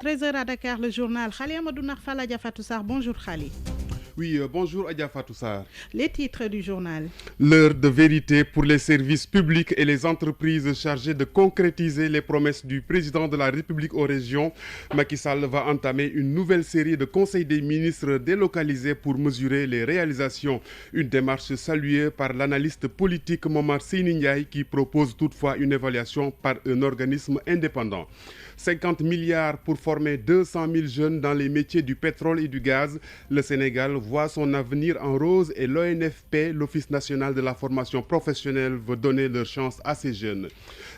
13h à Dakar, le journal. Khali Amadou Narfal Adja Fatou Sarr. Bonjour Khali. Oui, bonjour Adja Fatou Sarr. Les titres du journal. L'heure de vérité pour les services publics et les entreprises chargées de concrétiser les promesses du président de la République aux régions. Macky Sall va entamer une nouvelle série de conseils des ministres délocalisés pour mesurer les réalisations. Une démarche saluée par l'analyste politique Momar Seyni Ndiaye qui propose toutefois une évaluation par un organisme indépendant. 50 milliards pour former 200 000 jeunes dans les métiers du pétrole et du gaz. Le Sénégal voit son avenir en rose et l'ONFP, l'Office national de la formation professionnelle, veut donner leur chance à ces jeunes.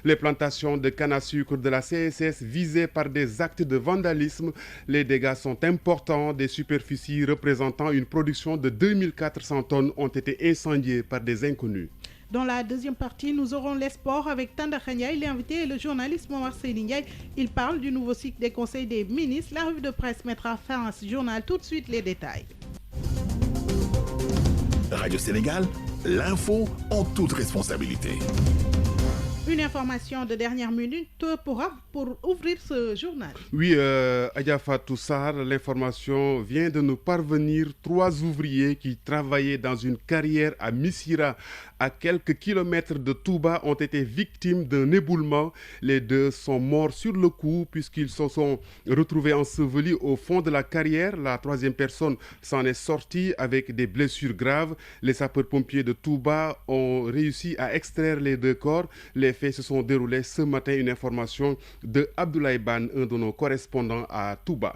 Les plantations de canne à sucre de la CSS visées par des actes de vandalisme. Les dégâts sont importants. Des superficies représentant une production de 2400 tonnes ont été incendiées par des inconnus. Dans la deuxième partie, nous aurons les sports avec Tanda Khanya. Il est invité et le journaliste Momar Seyni Ndiaye. Il parle du nouveau cycle des conseils des ministres. La revue de presse mettra fin à ce journal. Tout de suite, les détails. Radio Sénégal, l'info en toute responsabilité. Une information de dernière minute pour ouvrir ce journal. Oui, Adja Fatou Sarr, l'information vient de nous parvenir. 3 ouvriers qui travaillaient dans une carrière à Missira, à quelques kilomètres de Touba, ont été victimes d'un éboulement. Les 2 sont morts sur le coup puisqu'ils se sont retrouvés ensevelis au fond de la carrière. La 3e personne s'en est sortie avec des blessures graves. Les sapeurs-pompiers de Touba ont réussi à extraire les 2 corps. Les faits se sont déroulés ce matin. Une information de Abdoulaye Ban, un de nos correspondants à Touba.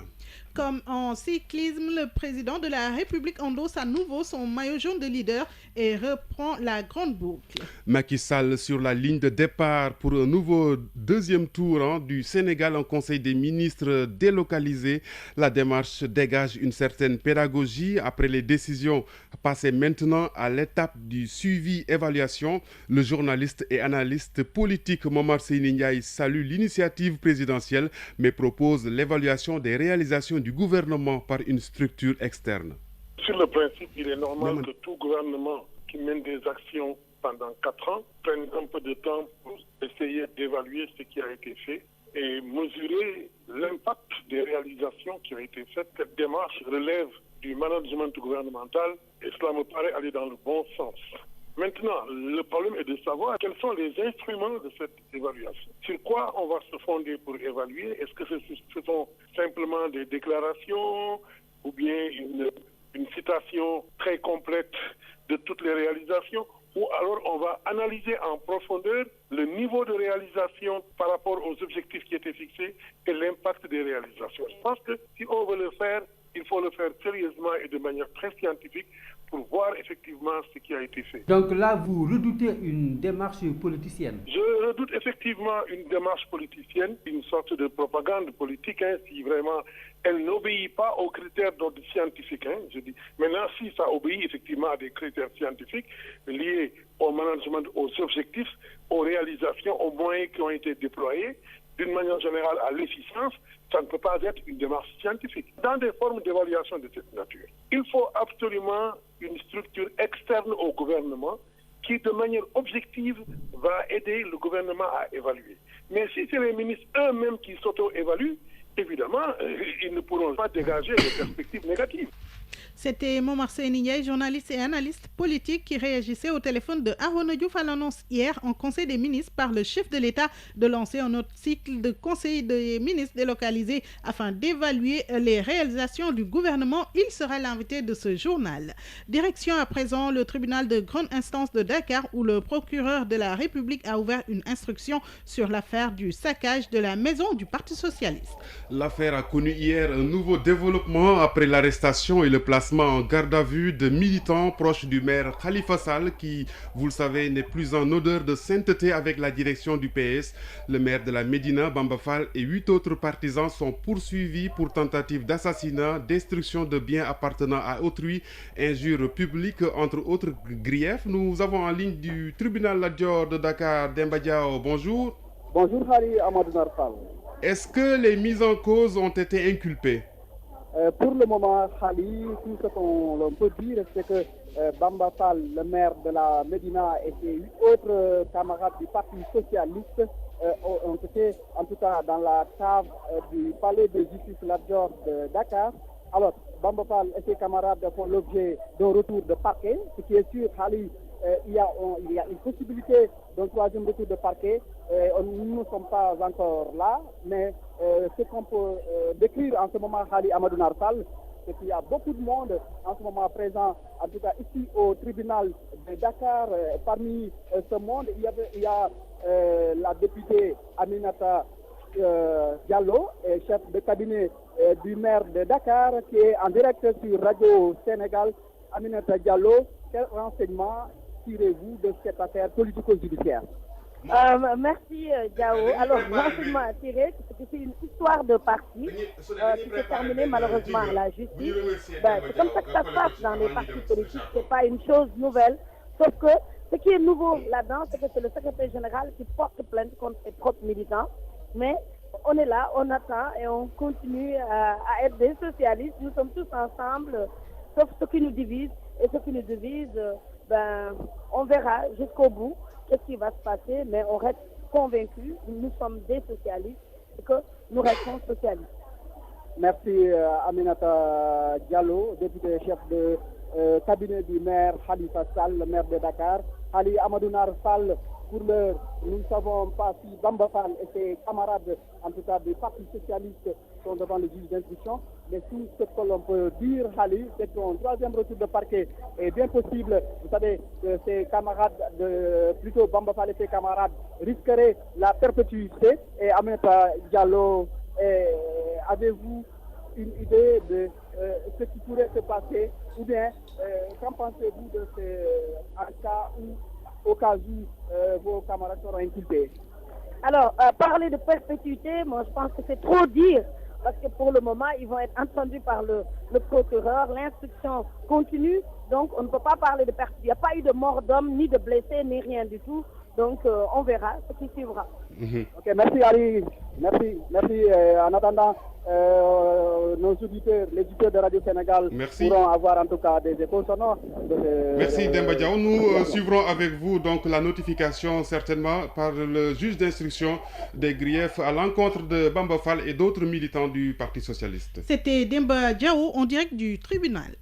Comme en cyclisme, le président de la République endosse à nouveau son maillot jaune de leader et reprend la grande boucle. Macky Sall sur la ligne de départ pour un nouveau 2e tour du Sénégal en Conseil des ministres délocalisé. La démarche dégage une certaine pédagogie après les décisions passées maintenant à l'étape du suivi-évaluation. Le journaliste et analyste politique Momar Seyni Ndiaye salue l'initiative présidentielle mais propose l'évaluation des réalisations du gouvernement par une structure externe. Sur le principe, il est normal que tout gouvernement qui mène des actions pendant 4 ans prenne un peu de temps pour essayer d'évaluer ce qui a été fait et mesurer l'impact des réalisations qui ont été faites. Cette démarche relève du management gouvernemental et cela me paraît aller dans le bon sens. Maintenant, le problème est de savoir quels sont les instruments de cette évaluation. Sur quoi on va se fonder pour évaluer? Est-ce que ce sont simplement des déclarations ou bien une citation très complète de toutes les réalisations? Ou alors on va analyser en profondeur le niveau de réalisation par rapport aux objectifs qui étaient fixés et l'impact des réalisations. Je pense que si on veut le faire, il faut le faire sérieusement et de manière très scientifique pour voir effectivement ce qui a été fait. Donc là, vous redoutez une démarche politicienne? Je redoute effectivement une démarche politicienne, une sorte de propagande politique, si vraiment elle n'obéit pas aux critères d'ordre scientifique. Je dis. Maintenant, si ça obéit effectivement à des critères scientifiques liés au management, aux objectifs, aux réalisations, aux moyens qui ont été déployés, d'une manière générale à l'efficience, ça ne peut pas être une démarche scientifique. Dans des formes d'évaluation de cette nature, il faut absolument une structure externe au gouvernement qui, de manière objective, va aider le gouvernement à évaluer. Mais si c'est les ministres eux-mêmes qui s'auto-évaluent, évidemment, ils ne pourront pas dégager des perspectives négatives. C'était Momar Seyni Ndiaye, journaliste et analyste politique qui réagissait au téléphone de Arona Diouf à l'annonce hier en Conseil des ministres par le chef de l'État de lancer un autre cycle de Conseil des ministres délocalisés afin d'évaluer les réalisations du gouvernement. Il sera l'invité de ce journal. Direction à présent le tribunal de grande instance de Dakar où le procureur de la République a ouvert une instruction sur l'affaire du saccage de la maison du Parti socialiste. L'affaire a connu hier un nouveau développement après l'arrestation et le placement en garde à vue de militants proches du maire Khalifa Sall qui, vous le savez, n'est plus en odeur de sainteté avec la direction du PS. Le maire de la Médina, Bamba Fall, et 8 autres partisans sont poursuivis pour tentative d'assassinat, destruction de biens appartenant à autrui, injures publiques, entre autres griefs. Nous avons en ligne du tribunal Lat Dior de Dakar, Demba Diao. Bonjour. Bonjour, Khali Amadou Narfal. Est-ce que les mises en cause ont été inculpées? Pour le moment, Khali, tout ce qu'on peut dire, c'est que Bamba Fall, le maire de la Médina, et ses 8 autres camarades du Parti socialiste ont été en tout cas dans la cave du palais de justice Lat Dior de Dakar. Alors, Bamba Fall et ses camarades font l'objet d'un retour de parquet. Ce qui est sûr, Ali, il y a une possibilité d'un troisième retour de parquet. Nous ne sommes pas encore là, mais ce qu'on peut décrire en ce moment, Ali Amadou Narsal, c'est qu'il y a beaucoup de monde en ce moment présent, en tout cas ici au tribunal de Dakar. Parmi ce monde, il y a la députée Aminata Diallo, chef de cabinet du maire de Dakar, qui est en direct sur Radio Sénégal. Aminata Diallo, quel renseignement tirez-vous de cette affaire politico-judiciaire? Merci Diao. Alors, l'enseignement à tirer, c'est que c'est une histoire de parti qui s'est terminée malheureusement à la justice. C'est comme ça que ça se passe dans les partis politiques, c'est pas une chose nouvelle. Sauf que ce qui est nouveau là-dedans, c'est que c'est le secrétaire général qui porte plainte contre ses propres militants. Mais on est là, on attend et on continue à être des socialistes. Nous sommes tous ensemble, sauf ce qui nous divise. Et ce qui nous divise, on verra jusqu'au bout qu'est-ce qui va se passer, mais on reste convaincus, nous sommes des socialistes et que nous restons socialistes. Merci Aminata Diallo, députée chef de cabinet du maire Khalifa Sall, le maire de Dakar. Ali Amadou Narsal, pour l'heure, nous ne savons pas si Bamba Fall et ses camarades, en tout cas du Parti socialiste, sont devant le juge d'instruction. Mais tout ce que l'on peut dire, Ali, c'est qu'un troisième retour de parquet est bien possible. Vous savez que ses camarades, plutôt Bamba Fall et ses camarades, risqueraient la perpétuité. Et Aminata Diallo, avez-vous une idée de ce qui pourrait se passer? Ou bien, qu'en pensez-vous de au cas où vos camarades seront inculpés? Alors, parler de perpétuité, moi je pense que c'est trop dire. Parce que pour le moment, ils vont être entendus par le procureur. L'instruction continue, donc on ne peut pas parler de perte. Il n'y a pas eu de mort d'homme, ni de blessés, ni rien du tout. Donc on verra ce qui suivra. Ok, merci Ali. Merci. En attendant, nos auditeurs, les auditeurs de Radio Sénégal pourront avoir en tout cas des échos sonores. Merci Demba Diaw. Nous suivrons avec vous donc la notification certainement par le juge d'instruction des griefs à l'encontre de Bamba Fall et d'autres militants du Parti socialiste. C'était Demba Diaw en direct du tribunal.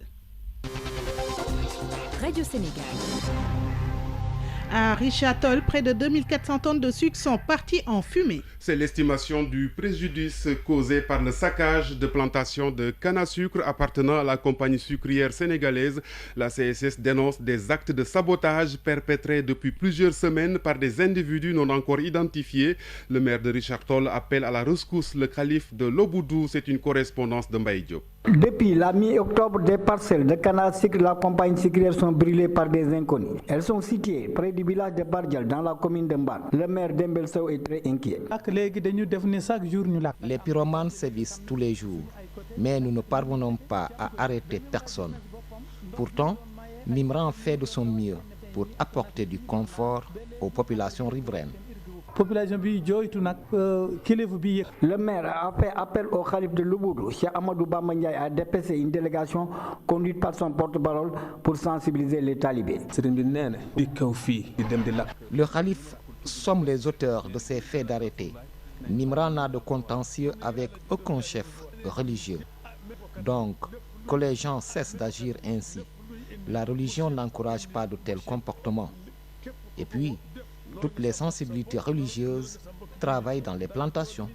Radio Sénégal. À Richard-Toll, près de 2400 tonnes de sucre sont parties en fumée. C'est l'estimation du préjudice causé par le saccage de plantations de canne à sucre appartenant à la compagnie sucrière sénégalaise. La CSS dénonce des actes de sabotage perpétrés depuis plusieurs semaines par des individus non encore identifiés. Le maire de Richard-Toll appelle à la rescousse le calife de Lobboudou. C'est une correspondance de Mbaye Diop. Depuis la mi-octobre, des parcelles de canne à sucre de la compagnie sucrière sont brûlées par des inconnus. Elles sont situées près du village de Bardial dans la commune de Mbar. Le maire Dembel Sow est très inquiet. Les pyromanes sévissent tous les jours, mais nous ne parvenons pas à arrêter personne. Pourtant, Mimran fait de son mieux pour apporter du confort aux populations riveraines. Le maire a fait appel au calife de Lobboudou, Cheikh Amadou Bamba Ndiaye, a dépêché une délégation conduite par son porte-parole pour sensibiliser les talibés. Le calife somme les auteurs de ces faits d'arrêter. Mimran n'a de contentieux avec aucun chef religieux. Donc, que les gens cessent d'agir ainsi. La religion n'encourage pas de tels comportements. Et puis, toutes les sensibilités religieuses travaillent dans les plantations.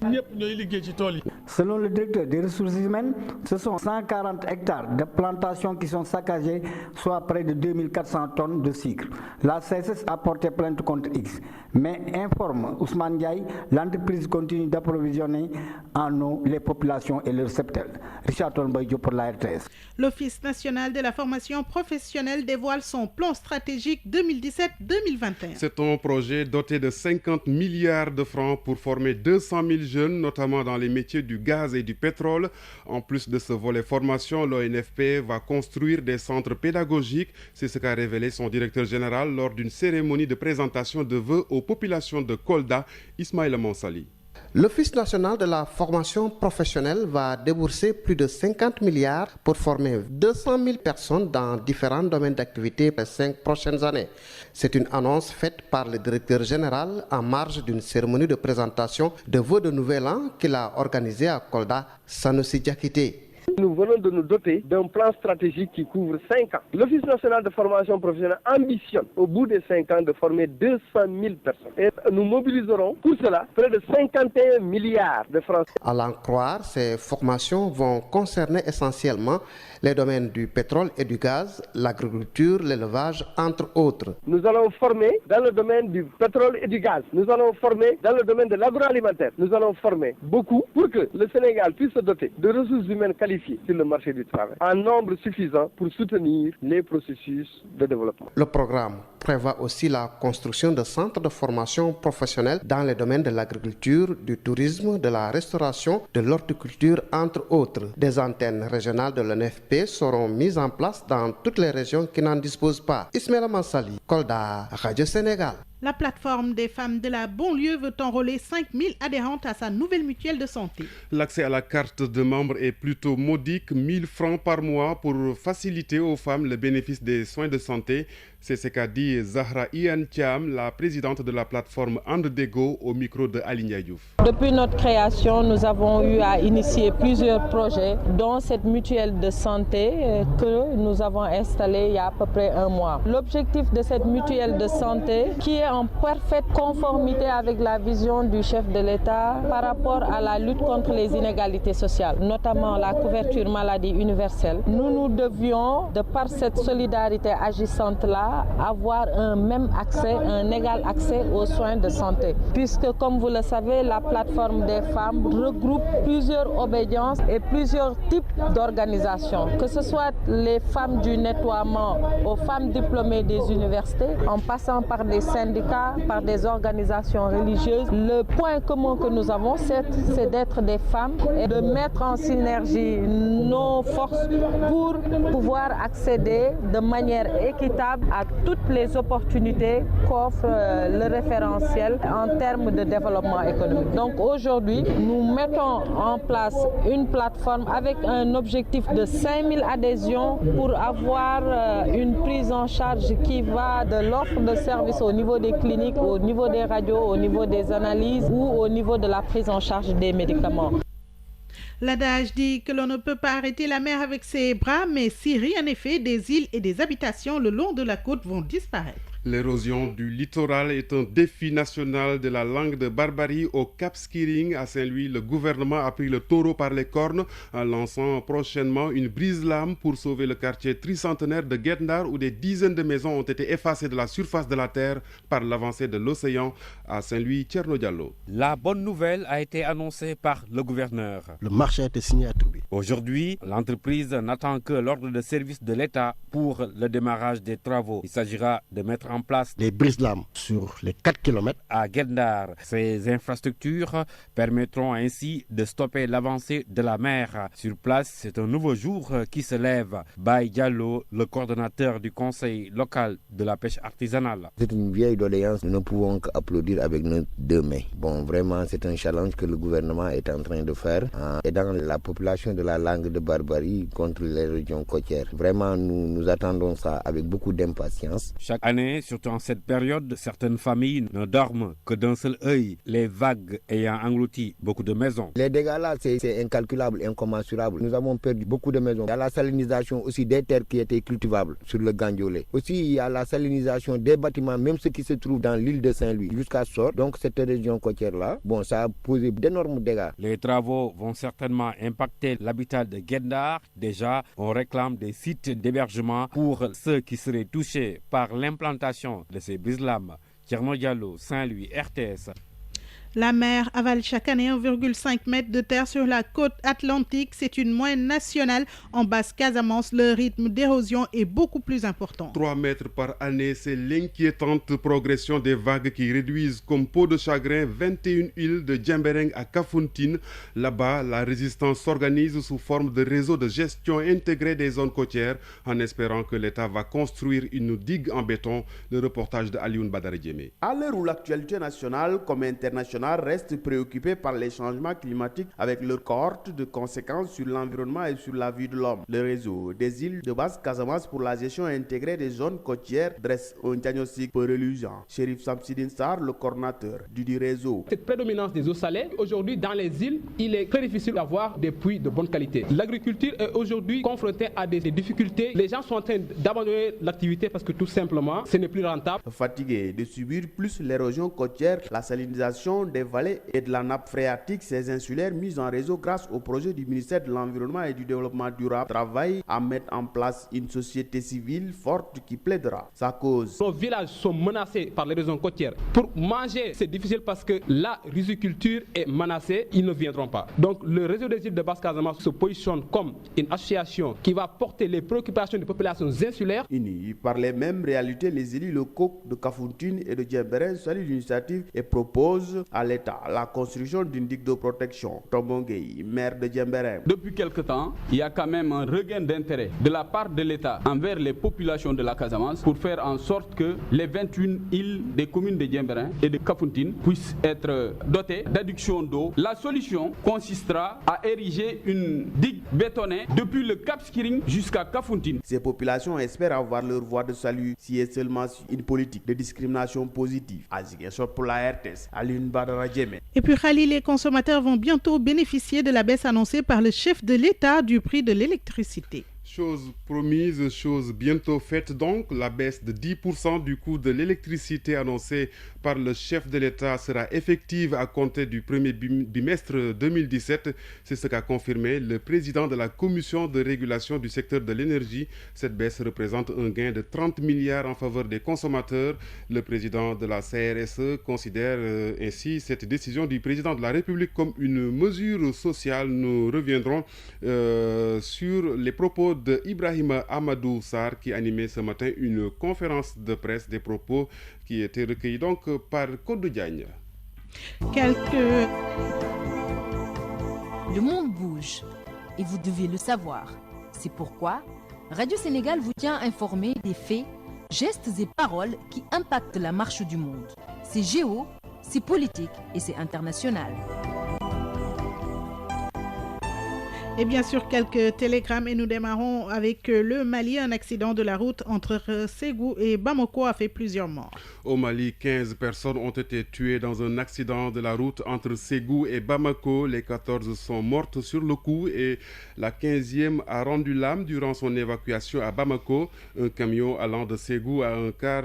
Selon le directeur des ressources humaines, ce sont 140 hectares de plantations qui sont saccagés, soit près de 2400 tonnes de sucre. La CSS a porté plainte contre X, mais informe Ousmane Ndiaye, l'entreprise continue d'approvisionner en eau les populations et leurs septelles. Richard Tolboïdio pour la RTS. L'Office national de la formation professionnelle dévoile son plan stratégique 2017-2021. C'est un projet doté de 50 milliards de francs pour former 200 000 jeunes, notamment dans les métiers du gaz et du pétrole. En plus de ce volet formation, l'ONFP va construire des centres pédagogiques. C'est ce qu'a révélé son directeur général lors d'une cérémonie de présentation de vœux aux populations de Kolda, Ismaïla Monsali. L'Office national de la formation professionnelle va débourser plus de 50 milliards pour former 200 000 personnes dans différents domaines d'activité pour les 5 prochaines années. C'est une annonce faite par le directeur général en marge d'une cérémonie de présentation de vœux de Nouvel An qu'il a organisée à Kolda, Sanusi Diakité. Nous venons de nous doter d'un plan stratégique qui couvre 5 ans. L'Office national de formation professionnelle ambitionne, au bout des 5 ans, de former 200 000 personnes. Et nous mobiliserons pour cela près de 51 milliards de francs. À l'en croire, ces formations vont concerner essentiellement les domaines du pétrole et du gaz, l'agriculture, l'élevage, entre autres. Nous allons former dans le domaine du pétrole et du gaz. Nous allons former dans le domaine de l'agroalimentaire. Nous allons former beaucoup pour que le Sénégal puisse se doter de ressources humaines qualifiées sur le marché du travail, en nombre suffisant pour soutenir les processus de développement. Le programme prévoit aussi la construction de centres de formation professionnelle dans les domaines de l'agriculture, du tourisme, de la restauration, de l'horticulture, entre autres. Des antennes régionales de l'ONFP seront mises en place dans toutes les régions qui n'en disposent pas. Ismaël Mansali, Kolda, Radio Sénégal. La plateforme des femmes de la banlieue veut enrôler 5000 adhérentes à sa nouvelle mutuelle de santé. L'accès à la carte de membre est plutôt modique, 1000 francs par mois pour faciliter aux femmes le bénéfice des soins de santé. C'est ce qu'a dit Zahra Ian Thiam, la présidente de la plateforme Andedego, au micro de Aline Diouf. Depuis notre création, nous avons eu à initier plusieurs projets, dont cette mutuelle de santé que nous avons installée il y a à peu près 1 mois. L'objectif de cette mutuelle de santé, qui est en parfaite conformité avec la vision du chef de l'État par rapport à la lutte contre les inégalités sociales, notamment la couverture maladie universelle, nous devions, de par cette solidarité agissante-là, avoir un même accès, un égal accès aux soins de santé. Puisque, comme vous le savez, la plateforme des femmes regroupe plusieurs obédiences et plusieurs types d'organisations. Que ce soit les femmes du nettoiement aux femmes diplômées des universités, en passant par des syndicats, par des organisations religieuses. Le point commun que nous avons, c'est d'être des femmes et de mettre en synergie nos forces pour pouvoir accéder de manière équitable à toutes les opportunités qu'offre le référentiel en termes de développement économique. Donc aujourd'hui, nous mettons en place une plateforme avec un objectif de 5000 adhésions pour avoir une prise en charge qui va de l'offre de services au niveau des cliniques, au niveau des radios, au niveau des analyses ou au niveau de la prise en charge des médicaments. L'adage dit que l'on ne peut pas arrêter la mer avec ses bras, mais si rien n'est fait, des îles et des habitations le long de la côte vont disparaître. L'érosion du littoral est un défi national de la langue de Barbarie au Cap Skirring. À Saint-Louis, le gouvernement a pris le taureau par les cornes en lançant prochainement une brise-lame pour sauver le quartier tricentenaire de Guet-Ndar où des dizaines de maisons ont été effacées de la surface de la terre par l'avancée de l'océan. À Saint-Louis, Thierno Diallo. La bonne nouvelle a été annoncée par le gouverneur. Le marché a été signé à Toubi. Aujourd'hui, l'entreprise n'attend que l'ordre de service de l'État pour le démarrage des travaux. Il s'agira de mettre en place des brise-lames sur les 4 km à Guet-Ndar. Ces infrastructures permettront ainsi de stopper l'avancée de la mer. Sur place, c'est un nouveau jour qui se lève. Baye Diallo, le coordonnateur du conseil local de la pêche artisanale. C'est une vieille doléance, nous ne pouvons qu'applaudir avec nos 2 mains. Bon, vraiment, c'est un challenge que le gouvernement est en train de faire en aidant la population de la langue de Barbarie contre les régions côtières. Vraiment, nous attendons ça avec beaucoup d'impatience. Chaque année, surtout en cette période, certaines familles ne dorment que d'un seul œil, les vagues ayant englouti beaucoup de maisons. Les dégâts là, c'est incalculable, incommensurable. Nous avons perdu beaucoup de maisons. Il y a la salinisation aussi des terres qui étaient cultivables sur le Gandiolé. Aussi, il y a la salinisation des bâtiments, même ceux qui se trouvent dans l'île de Saint-Louis jusqu'à Sort. Donc cette région côtière-là, bon, ça a posé d'énormes dégâts. Les travaux vont certainement impacter l'habitat de Guet-Ndar. Déjà, on réclame des sites d'hébergement pour ceux qui seraient touchés par l'implantation de ces brise-lames. Thierno Diallo, Saint-Louis, RTS. La mer avale chaque année 1,5 mètre de terre sur la côte atlantique. C'est une moyenne nationale. En Basse-Casamance, le rythme d'érosion est beaucoup plus important. 3 mètres par année, c'est l'inquiétante progression des vagues qui réduisent comme peau de chagrin 21 îles de Djembereng à Kafountine. Là-bas, la résistance s'organise sous forme de réseau de gestion intégré des zones côtières en espérant que l'État va construire une digue en béton. Le reportage de Alioune Badara Diémé. À l'heure où l'actualité nationale comme internationale patronat restent préoccupés par les changements climatiques avec leur cohorte de conséquences sur l'environnement et sur la vie de l'homme. Le réseau des îles de Basse-Casamance pour la gestion intégrée des zones côtières dresse un diagnostic peu reluisant. Chérif Samsidine Sarr, le coordinateur du réseau. Cette prédominance des eaux salées, aujourd'hui dans les îles, il est très difficile d'avoir des puits de bonne qualité. L'agriculture est aujourd'hui confrontée à des difficultés. Les gens sont en train d'abandonner l'activité parce que tout simplement, ce n'est plus rentable. Fatigués de subir plus l'érosion côtière, la salinisation des vallées et de la nappe phréatique, ces insulaires mis en réseau grâce au projet du ministère de l'Environnement et du Développement durable travaillent à mettre en place une société civile forte qui plaidera sa cause. Nos villages sont menacés par l'érosion côtière. Pour manger, c'est difficile parce que la riziculture est menacée, ils ne viendront pas. Donc le réseau des îles de Basse-Casamance se positionne comme une association qui va porter les préoccupations des populations insulaires. Unis par les mêmes réalités, les élus locaux de Kafountine et de Djembérène saluent l'initiative et proposent à l'État la construction d'une digue de protection. Tombongei, maire de Djembérène. Depuis quelque temps, il y a quand même un regain d'intérêt de la part de l'État envers les populations de la Casamance pour faire en sorte que les 21 îles des communes de Djembérène et de Kafountine puissent être dotées d'adduction d'eau. La solution consistera à ériger une digue bétonnée depuis le Cap Skirring jusqu'à Kafountine. Ces populations espèrent avoir leur voie de salut si est seulement une politique de discrimination positive. Pour la RTS, Aline Badara Djemé. Et puis Khalil, les consommateurs vont bientôt bénéficier de la baisse annoncée par le chef de l'État du prix de l'électricité. Chose promise, chose bientôt faite donc. La baisse de 10% du coût de l'électricité annoncée par le chef de l'État sera effective à compter du premier bimestre 2017. C'est ce qu'a confirmé le président de la commission de régulation du secteur de l'énergie. Cette baisse représente un gain de 30 milliards en faveur des consommateurs. Le président de la CRSE considère ainsi cette décision du président de la République comme une mesure sociale. Nous reviendrons sur les propos de Ibrahima Amadou Sarr qui animait ce matin une conférence de presse, des propos qui étaient recueillis donc par Kodou Diagne. Le monde bouge et vous devez le savoir. C'est pourquoi Radio Sénégal vous tient informé des faits, gestes et paroles qui impactent la marche du monde. C'est géo, c'est politique et c'est international. Et bien sûr, quelques télégrammes et nous démarrons avec le Mali. Un accident de la route entre Ségou et Bamako a fait plusieurs morts. Au Mali, 15 personnes ont été tuées dans un accident de la route entre Ségou et Bamako. Les 14 sont mortes sur le coup et la 15e a rendu l'âme durant son évacuation à Bamako. Un camion allant de Ségou à un car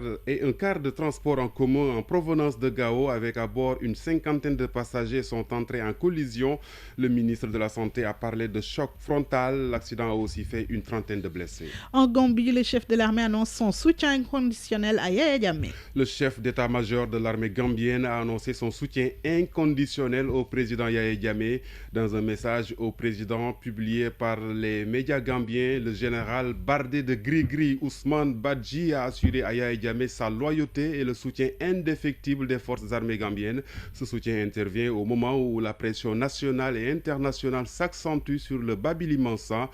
de transport en commun en provenance de Gao avec à bord une cinquantaine de passagers sont entrés en collision. Le ministre de la Santé a parlé de choc frontal. L'accident a aussi fait une trentaine de blessés. En Gambie, le chef de l'armée annonce son soutien inconditionnel à Yaya Jammeh. Le chef d'état-major de l'armée gambienne a annoncé son soutien inconditionnel au président Yaya Jammeh. Dans un message au président publié par les médias gambiens, le général bardé de gris-gris Ousmane Badji a assuré à Yaya Jammeh sa loyauté et le soutien indéfectible des forces armées gambiennes. Ce soutien intervient au moment où la pression nationale et internationale s'accentue sur le Babili Mansa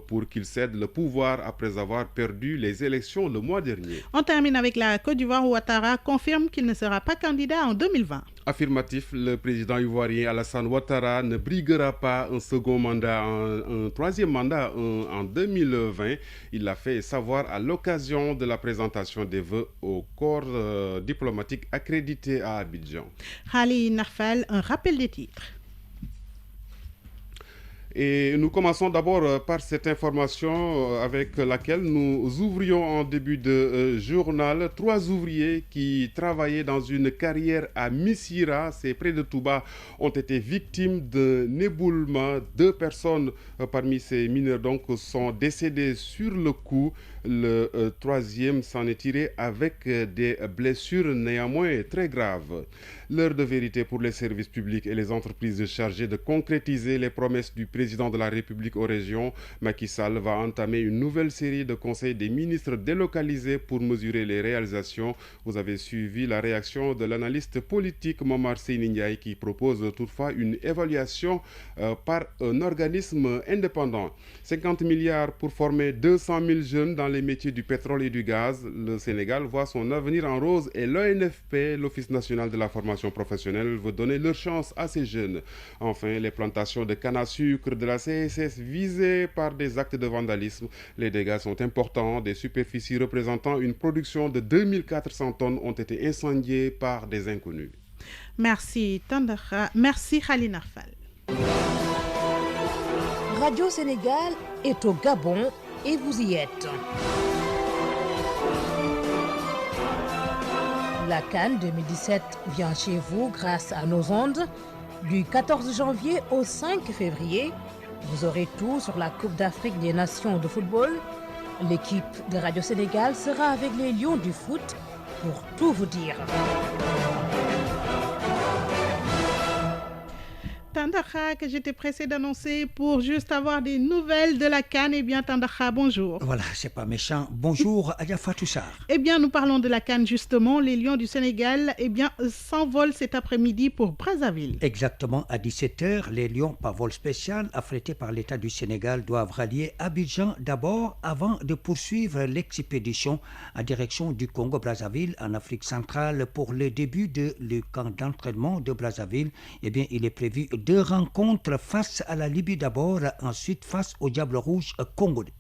pour qu'il cède le pouvoir après avoir perdu les élections le mois dernier. On termine avec la Côte d'Ivoire où Ouattara confirme qu'il ne sera pas candidat en 2020. Affirmatif, le président ivoirien Alassane Ouattara ne briguera pas un second mandat, un troisième mandat en 2020. Il l'a fait savoir à l'occasion de la présentation des vœux au corps diplomatique accrédité à Abidjan. Khali Narfal, un rappel des titres. Et nous commençons d'abord par cette information avec laquelle nous ouvrions en début de journal. 3 ouvriers qui travaillaient dans une carrière à Missira, c'est près de Touba, ont été victimes d'un éboulement. 2 personnes parmi ces mineurs donc sont décédées sur le coup. Le 3e s'en est tiré avec des blessures néanmoins très graves. L'heure de vérité pour les services publics et les entreprises chargées de concrétiser les promesses du président de la République aux régions. Macky Sall va entamer une nouvelle série de conseils des ministres délocalisés pour mesurer les réalisations. Vous avez suivi la réaction de l'analyste politique Momar Seyni Ndiaye qui propose toutefois une évaluation par un organisme indépendant. 50 milliards pour former 200 000 jeunes dans les métiers du pétrole et du gaz. Le Sénégal voit son avenir en rose et l'ONFP, l'Office national de la formation formation professionnelle veut donner leur chance à ces jeunes. Enfin, les plantations de canne à sucre de la CSS visées par des actes de vandalisme. Les dégâts sont importants. Des superficies représentant une production de 2400 tonnes ont été incendiées par des inconnus. Merci Tandakha. Merci Khalina Fall. Radio Sénégal est au Gabon et vous y êtes. La CAN 2017 vient chez vous grâce à nos ondes. Du 14 janvier au 5 février, vous aurez tout sur la Coupe d'Afrique des Nations de football. L'équipe de Radio Sénégal sera avec les Lions du foot pour tout vous dire. Tandakha, que j'étais pressée d'annoncer pour juste avoir des nouvelles de la CAN. Eh bien, Tandakha, bonjour. Voilà, c'est pas méchant. Bonjour, Adjafa Toussar. Eh bien, nous parlons de la CAN justement. Les Lions du Sénégal, s'envolent cet après-midi pour Brazzaville. Exactement, à 17h, les Lions par vol spécial affrétés par l'État du Sénégal doivent rallier Abidjan d'abord avant de poursuivre l'expédition en direction du Congo-Brazzaville en Afrique centrale pour le début du camp d'entraînement de Brazzaville. Eh bien, il est prévu 2 rencontres face à la Libye d'abord, ensuite face au Diable Rouge congolais.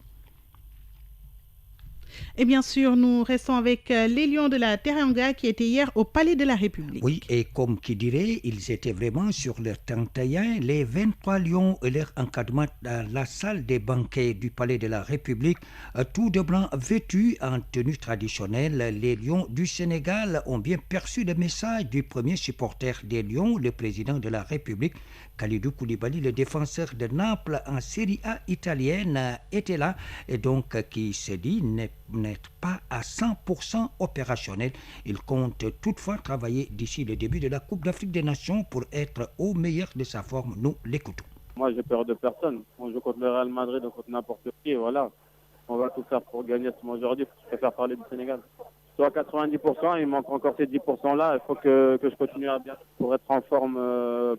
Et bien sûr, nous restons avec les Lions de la Teranga qui étaient hier au Palais de la République. Oui, et comme qui dirait, ils étaient vraiment sur leur 31, les 23 Lions et leur encadrement dans la salle des banquets du Palais de la République, tout de blanc vêtus en tenue traditionnelle. Les Lions du Sénégal ont bien perçu le message du premier supporter des Lions, le président de la République, Kalidou Koulibaly, le défenseur de Naples en Série A italienne, était là et donc qui se dit n'être pas à 100% opérationnel. Il compte toutefois travailler d'ici le début de la Coupe d'Afrique des Nations pour être au meilleur de sa forme. Nous l'écoutons. Moi, j'ai peur de personne. On joue contre le Real Madrid, contre n'importe qui, et voilà. On va tout faire pour gagner ce match aujourd'hui. Je préfère parler du Sénégal. Soit 90%, il manque encore ces 10%-là. Il faut que je continue à bien pour être en forme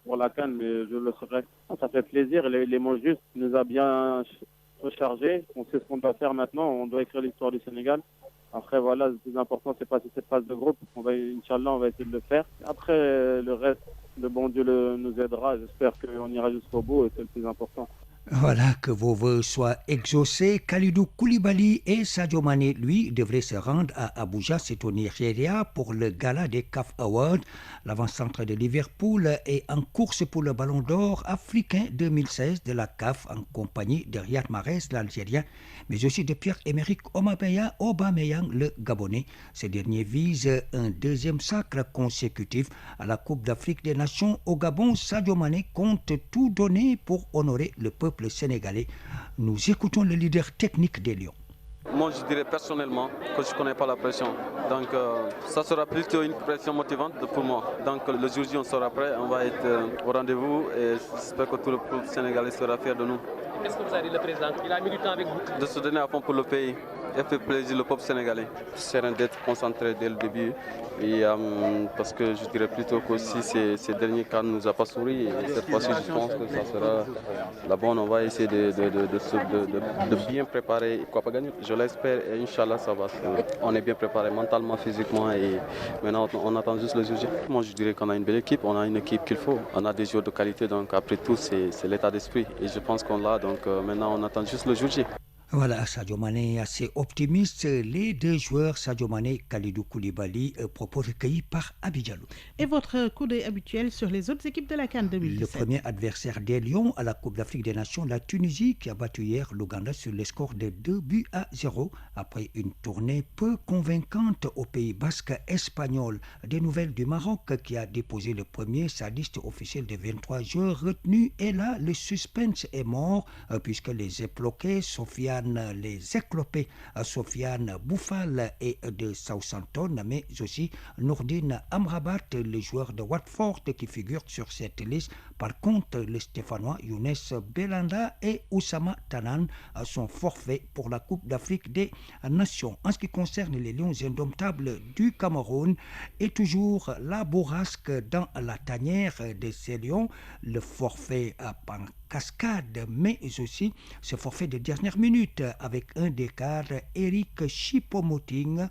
pour la CAN, mais je le serai. Ça fait plaisir. Les mots justes nous a bien rechargé. On sait ce qu'on doit faire maintenant. On doit écrire l'histoire du Sénégal. Après, voilà, le plus important, c'est passer cette phase de groupe. Inch'Allah, on va essayer de le faire. Après, le reste, le bon Dieu nous aidera. J'espère qu'on ira jusqu'au bout et c'est le plus important. Voilà, que vos vœux soient exaucés. Kalidou Koulibaly et Sadio Mané, lui, devraient se rendre à Abuja, c'est au Nigeria, pour le gala des CAF Awards. L'avant-centre de Liverpool est en course pour le Ballon d'Or africain 2016 de la CAF en compagnie de Riyad Mahrez, l'Algérien, mais aussi de Pierre-Emerick Aubameyang, le Gabonais. Ce dernier vise un 2e sacre consécutif à la Coupe d'Afrique des Nations. Au Gabon, Sadio Mané compte tout donner pour honorer le peuple sénégalais. Nous écoutons le leader technique des Lions. Moi, je dirais personnellement que je ne connais pas la pression. Donc, ça sera plutôt une pression motivante pour moi. Donc, le jour J, on sera prêt, on va être au rendez-vous et j'espère que tout le peuple sénégalais sera fier de nous. Qu'est-ce que vous avez dit le président? Il a mis du temps avec vous. De se donner à fond pour le pays et faire plaisir le peuple sénégalais. Serein d'être concentré dès le début. Et, parce que je dirais plutôt qu'aussi ces derniers cas ne nous a pas souri. Et cette fois-ci, je pense que ça sera la bonne. On va essayer de bien préparer. Quoi pas gagner. Je l'espère et Inch'Allah, ça va. On est bien préparé mentalement, physiquement. Et maintenant, on attend juste le sujet. Moi, je dirais qu'on a une belle équipe. On a une équipe qu'il faut. On a des joueurs de qualité. Donc, après tout, c'est l'état d'esprit. Et je pense qu'on l'a. Donc, maintenant, on attend juste le sujet. Voilà, Sadio Mané assez optimiste. Les 2 joueurs, Sadio Mané et Kalidou Koulibaly, propos recueillis par Abidjan. Et votre coup d'œil habituel sur les autres équipes de la CAN 2017? Le premier adversaire des Lions à la Coupe d'Afrique des Nations, la Tunisie, qui a battu hier l'Ouganda sur le score de 2-0 après une tournée peu convaincante au Pays basque espagnol. Des nouvelles du Maroc qui a déposé le premier sa liste officielle de 23 joueurs retenus. Et là, le suspense est mort puisque les éclopés Sofiane Bouffal et de Southampton, mais aussi Nourdine Amrabat, le joueur de Watford qui figure sur cette liste. Par contre, les Stéphanois Younes Belanda et Oussama Tanan sont forfaits pour la Coupe d'Afrique des Nations. En ce qui concerne les Lions indomptables du Cameroun, et toujours la bourrasque dans la tanière de ces Lions, le forfait en cascade, mais aussi ce forfait de dernière minute avec un d'écart, Eric Choupo-Moting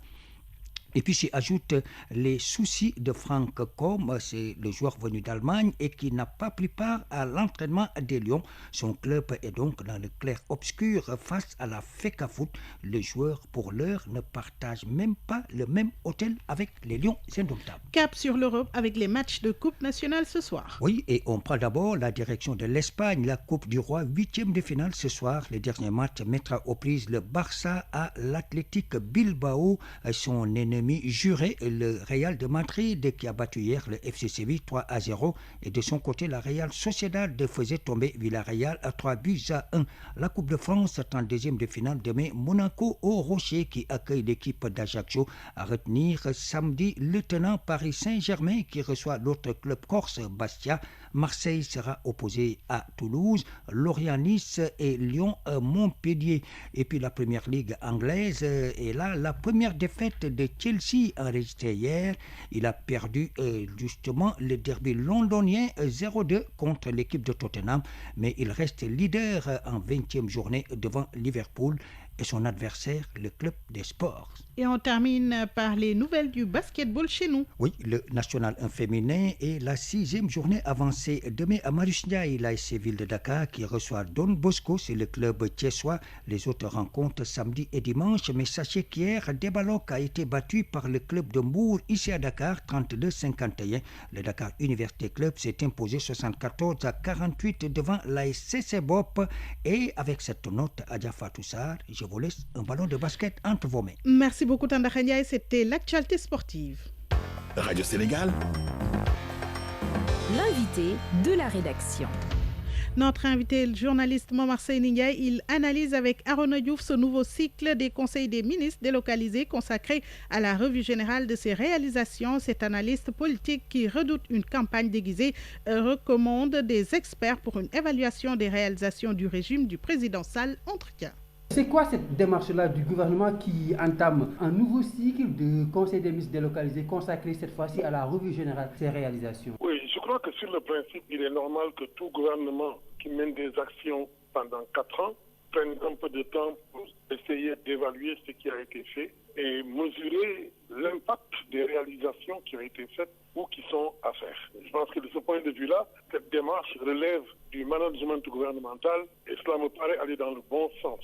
Et puis s'y ajoutent les soucis de Franck Combe, c'est le joueur venu d'Allemagne et qui n'a pas pris part à l'entraînement des Lions. Son club est donc dans le clair-obscur face à la FECAFOOT. Le joueur, pour l'heure, ne partage même pas le même hôtel avec les Lions indomptables. Cap sur l'Europe avec les matchs de Coupe nationale ce soir. Oui, et on prend d'abord la direction de l'Espagne. La Coupe du Roi, 8e de finale ce soir. Le dernier match mettra aux prises le Barça à l'Athletic Bilbao, son ennemi juré, le Real de Madrid, qui a battu hier le FC Séville 3-0. Et de son côté, la Real Sociedad faisait tomber Villarreal à 3-1. La Coupe de France, 32e de finale demain, Monaco au Rocher qui accueille l'équipe d'Ajaccio. À retenir samedi, le tenant Paris Saint-Germain qui reçoit l'autre club corse Bastia. Marseille sera opposé à Toulouse, Lorient-Nice et Lyon-Montpellier. Et puis la Première Ligue anglaise est là. La première défaite de Chelsea enregistrée hier. Il a perdu justement le derby londonien 0-2 contre l'équipe de Tottenham. Mais il reste leader en 20e journée devant Liverpool et son adversaire, le club des sports. Et on termine par les nouvelles du basketball chez nous. Oui, le national 1 féminin et la 6e journée avancée demain à Marius Ndiaye, l'ASC Ville de Dakar qui reçoit Don Bosco, c'est le club thiessois. Les autres rencontres samedi et dimanche, mais sachez qu'hier, Debaloc a été battu par le club de Mbour ici à Dakar, 32-51. Le Dakar Université Club s'est imposé 74-48 devant l'ASC Sebop. Et avec cette note, Adja Fatou Sarr, je vous laisse un ballon de basket entre vos mains. Merci beaucoup Tanda Khania et c'était l'actualité sportive. Radio Sénégal. L'invité de la rédaction. Notre invité, le journaliste Momar Seyni Ndiaye, il analyse avec Arona Diouf ce nouveau cycle des conseils des ministres délocalisés consacré à la revue générale de ses réalisations. Cet analyste politique qui redoute une campagne déguisée recommande des experts pour une évaluation des réalisations du régime du président Sall. Entretien. C'est quoi cette démarche-là du gouvernement qui entame un nouveau cycle de conseil des ministres délocalisés consacré cette fois-ci à la revue générale de ses réalisations? Oui, je crois que sur le principe, il est normal que tout gouvernement qui mène des actions pendant 4 ans prenne un peu de temps pour essayer d'évaluer ce qui a été fait et mesurer l'impact des réalisations qui ont été faites ou qui sont à faire. Je pense que de ce point de vue-là, cette démarche relève du management gouvernemental et cela me paraît aller dans le bon sens.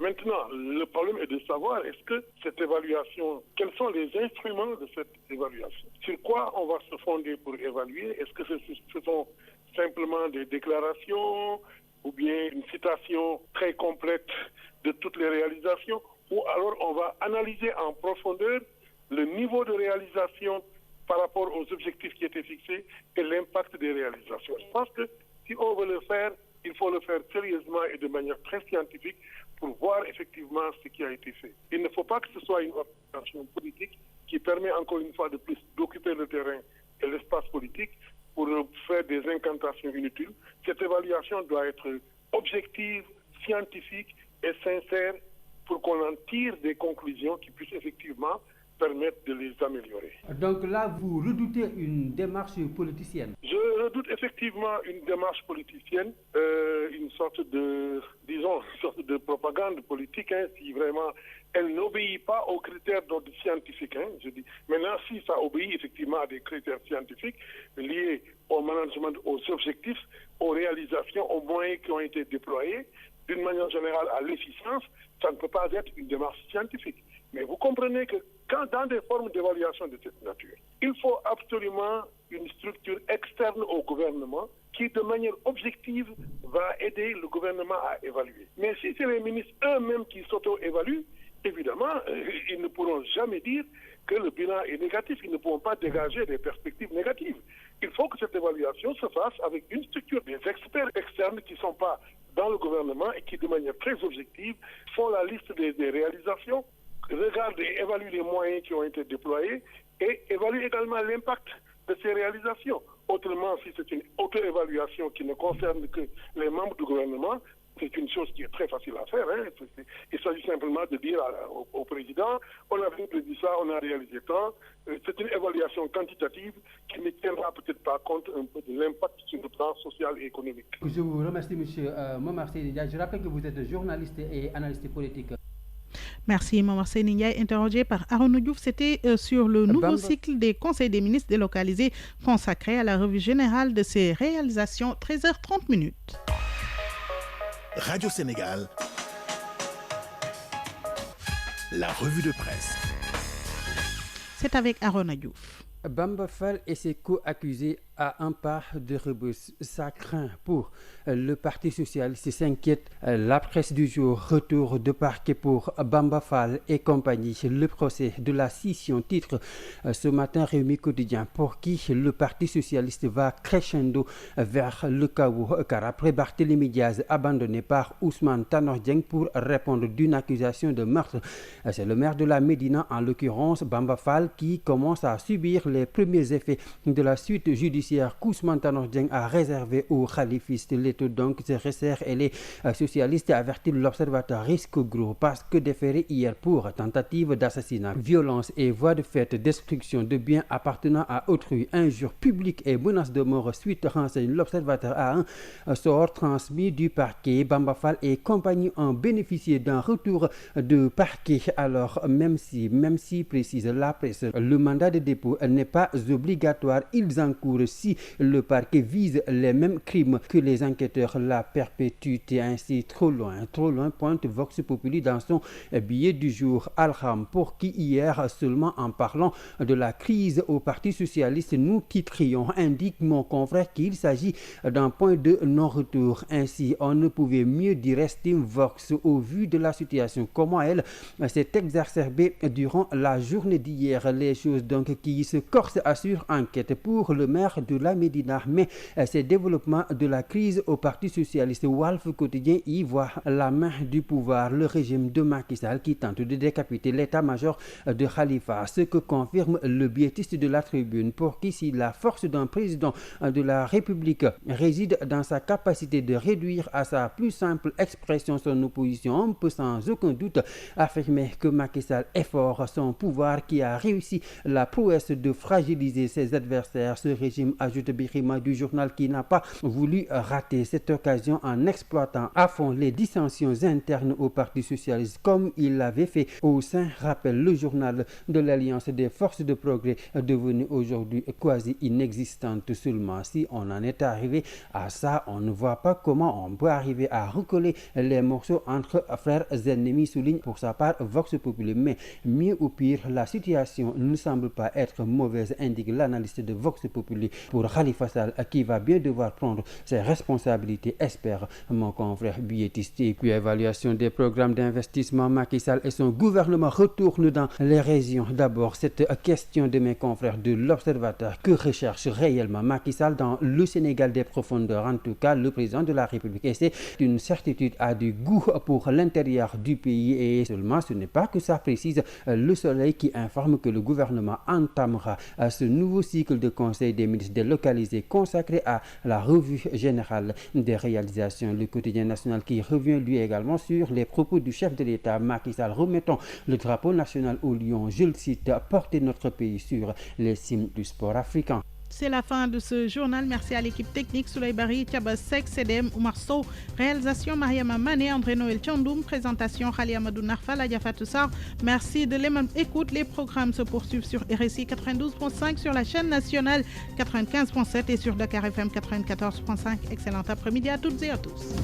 Maintenant, le problème est de savoir est-ce que cette évaluation, quels sont les instruments de cette évaluation? Sur quoi on va se fonder pour évaluer? Est-ce que ce sont simplement des déclarations ou bien une citation très complète de toutes les réalisations? Ou alors on va analyser en profondeur le niveau de réalisation par rapport aux objectifs qui étaient fixés et l'impact des réalisations. Je pense que si on veut le faire, il faut le faire sérieusement et de manière très scientifique pour voir effectivement ce qui a été fait. Il ne faut pas que ce soit une organisation politique qui permet encore une fois de plus d'occuper le terrain et l'espace politique pour faire des incantations inutiles. Cette évaluation doit être objective, scientifique et sincère pour qu'on en tire des conclusions qui puissent effectivement permettre de les améliorer. Donc là, vous redoutez une démarche politicienne? Je redoute effectivement une démarche politicienne, une sorte de propagande politique, si vraiment elle n'obéit pas aux critères d'ordre scientifique. Je dis. Maintenant, si ça obéit effectivement à des critères scientifiques liés au management, aux objectifs, aux réalisations, aux moyens qui ont été déployés, d'une manière générale à l'efficience, ça ne peut pas être une démarche scientifique. Mais vous comprenez que quand dans des formes d'évaluation de cette nature, il faut absolument une structure externe au gouvernement qui, de manière objective, va aider le gouvernement à évaluer. Mais si c'est les ministres eux-mêmes qui s'auto-évaluent, évidemment, ils ne pourront jamais dire que le bilan est négatif. Ils ne pourront pas dégager des perspectives négatives. Il faut que cette évaluation se fasse avec une structure des experts externes qui ne sont pas dans le gouvernement et qui, de manière très objective, font la liste des réalisations, regardent et évaluent les moyens qui ont été déployés et évaluent également l'impact de ces réalisations. Autrement, si c'est une auto-évaluation qui ne concerne que les membres du gouvernement, c'est une chose qui est très facile à faire. Il s'agit simplement de dire au président, on a dit ça, on a réalisé tant. C'est une évaluation quantitative qui ne tiendra peut-être pas compte un peu de l'impact sur le plan social et économique. Je vous remercie, M. Momar Seyni Ndiaye. Je rappelle que vous êtes journaliste et analyste politique. Merci, Momar Ndiaye. Interrogé par Arouna Diouf, c'était sur le nouveau cycle des conseils des ministres délocalisés consacré à la revue générale de ses réalisations. 13h30. Radio Sénégal, la revue de presse. C'est avec Arouna Diouf. Bamba Fall et ses co-accusés à un pas de Rebeuss. Ça craint pour le Parti socialiste, s'inquiète la presse du jour. Retour de parquet pour Bamba Fall et compagnie. Le procès de la scission, titre ce matin Rewmi Quotidien, pour qui le Parti socialiste va crescendo vers le chaos, car après Barthélémy Diaz abandonné par Ousmane Tanor Dieng pour répondre d'une accusation de meurtre, c'est le maire de la Médina, en l'occurrence Bamba Fall, qui commence à subir les premiers effets de la suite judiciaire qu'Ousmane Tanor Dieng a réservé aux khalifistes. L'étau donc se resserre et les socialistes avertissent l'observateur risque gros parce que déféré hier pour tentative d'assassinat, violence et voie de fait, destruction de biens appartenant à autrui, injures publiques et menaces de mort. Suite renseigne l'observateur à un sort transmis du parquet. Bamba Fall et compagnie ont bénéficié d'un retour de parquet. Alors même si précise la presse, le mandat de dépôt n'est pas obligatoire, ils encourent si le parquet vise les mêmes crimes que les enquêteurs. La perpétuité ainsi trop loin, pointe Vox Populi dans son billet du jour. Alham, pour qui hier seulement en parlant de la crise au Parti socialiste nous titrions, indique mon confrère qu'il s'agit d'un point de non-retour. Ainsi, on ne pouvait mieux dire, estime Vox, au vu de la situation, comment elle s'est exacerbée durant la journée d'hier. Les choses donc qui se corsent assure enquête pour le maire de la Médina, mais ces développements de la crise au Parti socialiste, Walf Quotidien y voit la main du pouvoir, le régime de Macky Sall qui tente de décapiter l'état-major de Khalifa, ce que confirme le biétiste de la Tribune, pour qui si la force d'un président de la République réside dans sa capacité de réduire à sa plus simple expression son opposition, on peut sans aucun doute affirmer que Macky Sall est fort, son pouvoir qui a réussi la prouesse de fragiliser ses adversaires. Ce régime, ajoute Birima du journal, qui n'a pas voulu rater cette occasion en exploitant à fond les dissensions internes au Parti socialiste comme il l'avait fait au sein, rappelle le journal, de l'Alliance des forces de progrès, devenue aujourd'hui quasi inexistante. Seulement si on en est arrivé à ça, on ne voit pas comment on peut arriver à recoller les morceaux entre frères ennemis, souligne pour sa part Vox Populi. Mais mieux ou pire, la situation ne semble pas être mauvaise, indique l'analyste de Vox Populi. Pour Khalifa Sall, qui va bien devoir prendre ses responsabilités, espère mon confrère billetiste. Et puis évaluation des programmes d'investissement, Macky Sall et son gouvernement retournent dans les régions. D'abord, cette question de mes confrères de l'Observateur, que recherche réellement Macky Sall dans le Sénégal des profondeurs? En tout cas, le président de la République, et c'est une certitude, a du goût pour l'intérieur du pays. Et seulement, ce n'est pas que ça, précise Le Soleil, qui informe que le gouvernement entamera ce nouveau cycle de conseil des ministres délocalisés consacré à la revue générale des réalisations. Le quotidien national qui revient lui également sur les propos du chef de l'État Macky Sall, remettant le drapeau national au lion, je le cite, porter notre pays sur les cimes du sport africain. C'est la fin de ce journal. Merci à l'équipe technique, Souley Bari, Thiaba Sek, CDM, Oumar Sow. Réalisation, Mariama Mané, André Noël Tchandoum. Présentation, Khali Amadou Narfal, Adjafa Toussar. Merci de l'écoute. Les programmes se poursuivent sur RSI 92.5, sur la chaîne nationale 95.7 et sur Dakar FM 94.5. Excellent après-midi à toutes et à tous.